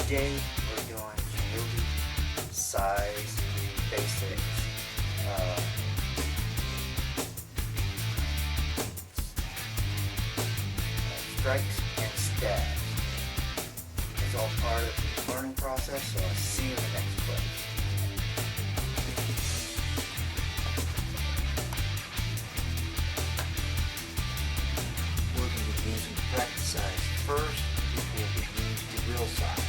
Today we're doing Shinobi size basics. Strikes and stabs. It's all part of the learning process, so I'll see you in the next clip. We're going to be using the practice size first before we use the real size.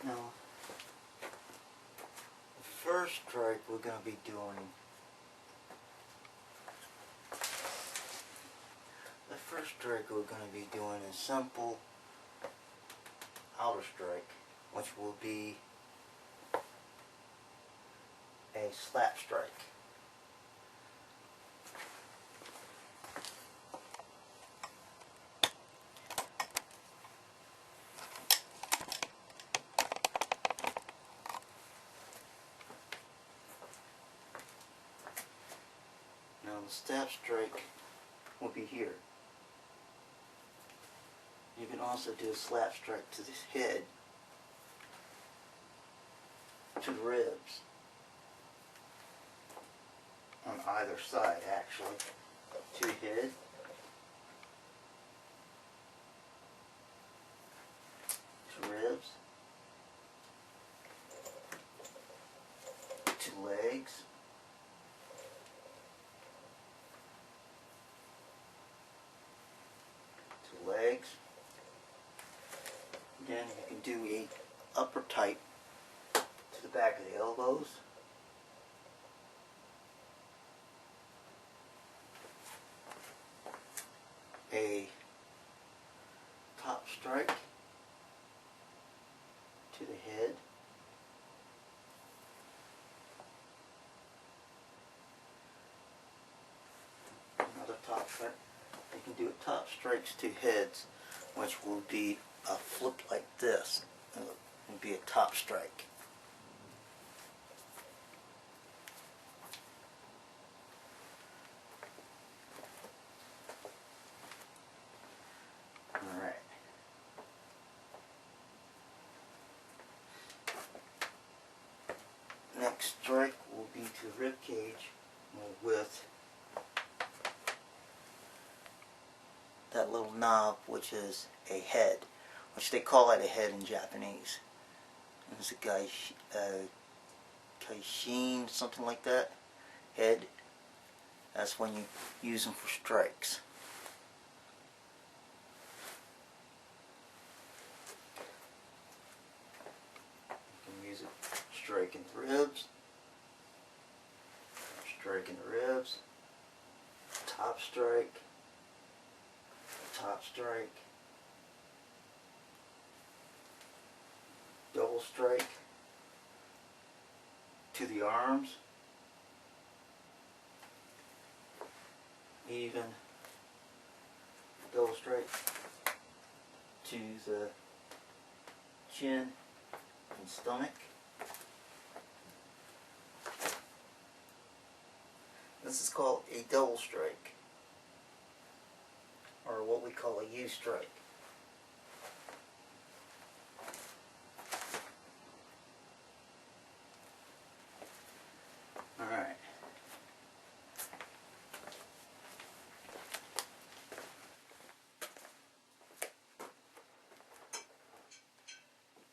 Now, the first strike we're going to be doing, a simple outer strike, which will be a slap strike. Now the stab strike will be here. You can also do a slap strike to this head, to the ribs, on either side actually, to the head, to ribs, to legs, Then you can do a upper type to the back of the elbows, a top strike to the head, another top strike. You can do top strikes to heads, which will be a flip like this. It will be a top strike. Alright. Next strike will be to the rib cage with that little knob, which is a head, which they call it a head in Japanese. And it's a kaishin, something like that. Head. That's when you use them for strikes. You can use it striking the ribs, top strike, double strike to the arms, even double strike to the chin and stomach. This is called a double strike, or what we call a U strike. Alright.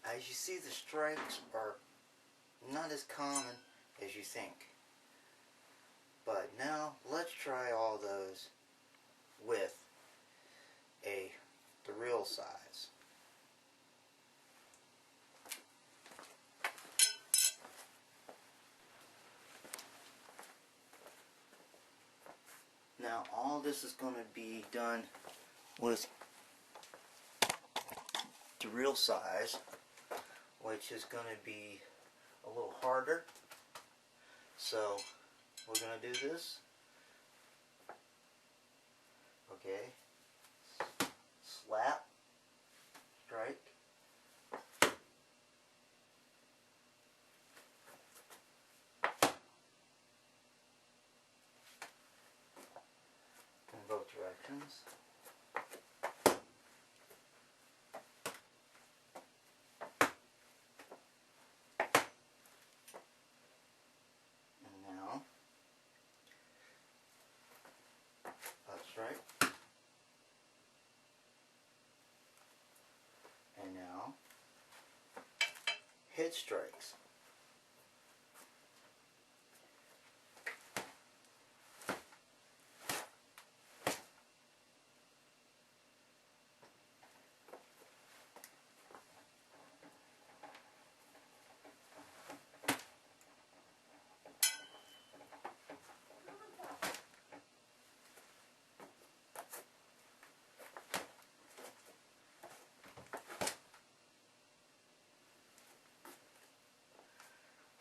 As you see, the strikes are not as common as you think. But now let's try all those with the real size. Now all this is going to be done with the real size, which is going to be a little harder. So we're going to do this. Okay. Slap. Strike. In both directions. And now, up strike. And now, head strikes.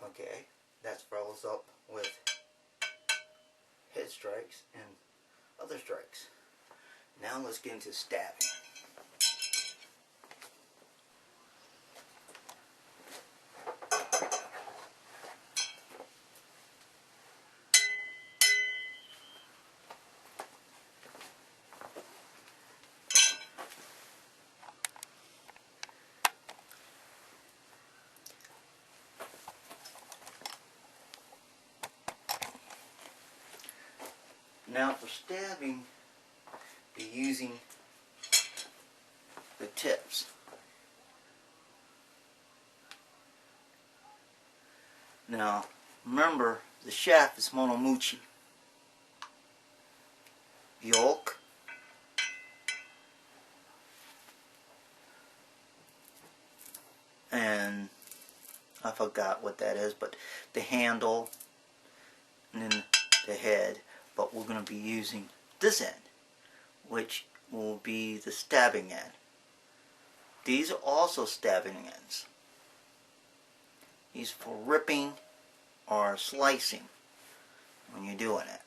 Okay, that follows up with head strikes and other strikes. Now let's get into stabbing. Now for stabbing, be using the tips. Now remember, the shaft is monomuchi. Yoke. And I forgot what that is, but the handle and then the head. But we're going to be using this end, which will be the stabbing end. These are also stabbing ends. These for ripping or slicing when you're doing it.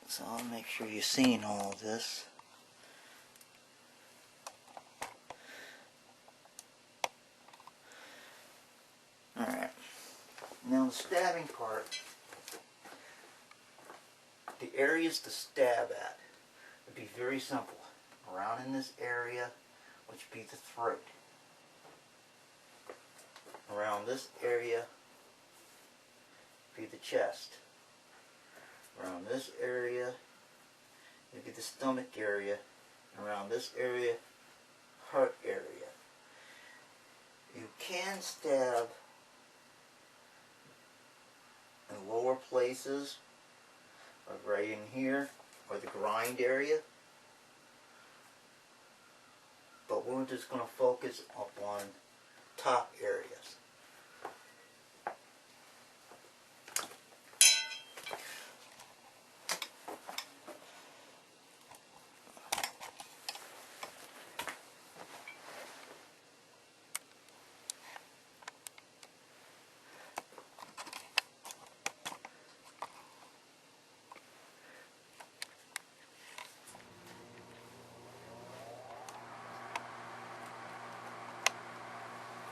So I'll make sure you're seeing all of this. Alright. Now the stabbing part, the areas to stab at would be very simple. Around in this area, which would be the throat. Around this area would be the chest. Around this area, maybe the stomach area. Around this area, heart area. You can stab in lower places, like right in here, or the grind area. But we're just going to focus upon top areas.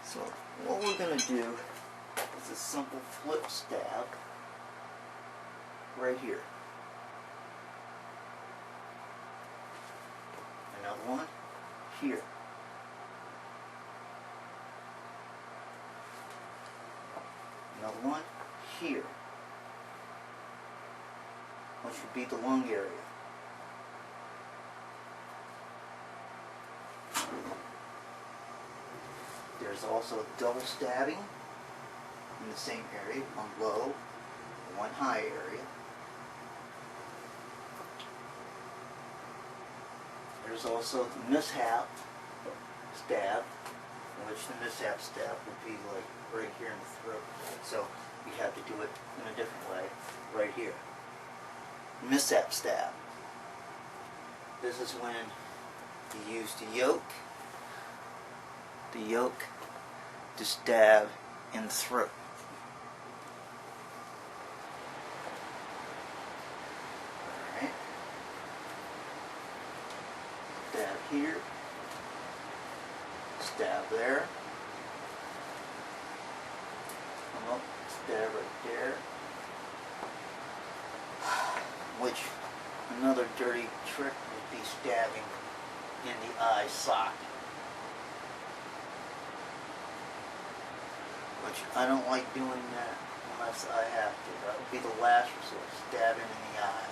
So what we're going to do is a simple flip stab right here. Another one here. Another one here, which would be the lung area. There's also double stabbing in the same area, one low, one high area. There's also the mishap stab which the mishap stab would be like right here in the throat. So we have to do it in a different way, right here. Mishap stab. This is when you use the yoke to stab in the throat. Alright. Stab here. Stab there. Come up, stab right there. Which, another dirty trick would be stabbing in the eye socket. Which I don't like doing that unless I have to. That would be the last resort, stabbing in the eye.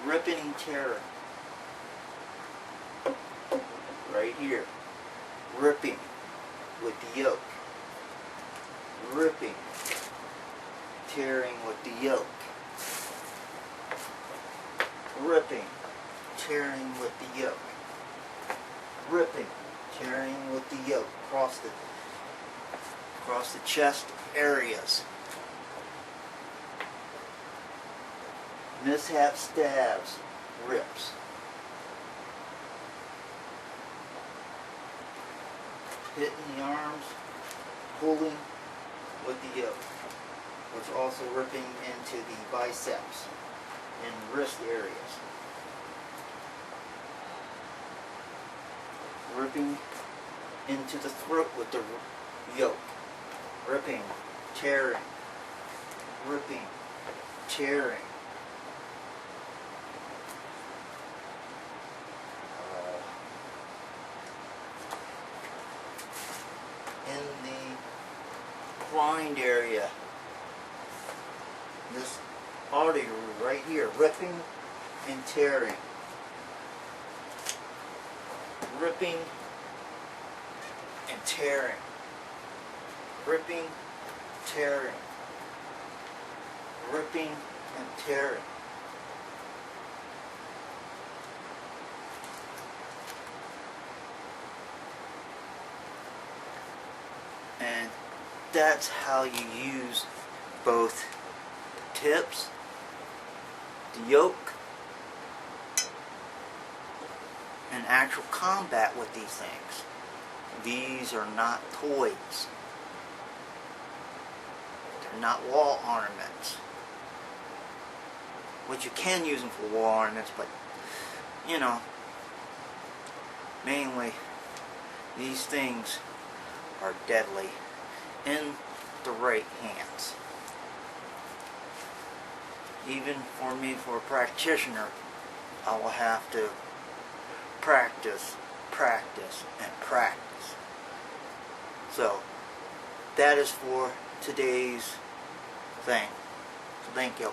Ripping and tearing. Right here. Ripping with the yoke. Ripping. Tearing with the yoke. Ripping. Tearing with the yoke. Ripping. Tearing with the yoke across the chest areas. Mishap stabs, rips. Hitting the arms, pulling with the yoke, which also ripping into the biceps and wrist areas. Ripping into the throat with the yoke. Ripping, tearing, ripping, tearing. In the groin area, this artery right here, ripping and tearing. Ripping and tearing. Ripping, tearing. Ripping and tearing. And that's how you use both the tips, the yoke, and actual combat with these things. These are not toys. They're not wall ornaments. Which you can use them for wall ornaments, but you know, mainly these things are deadly in the right hands. Even for me, for a practitioner, I will have to practice, practice, and practice. So, that is for today's thing. So thank you.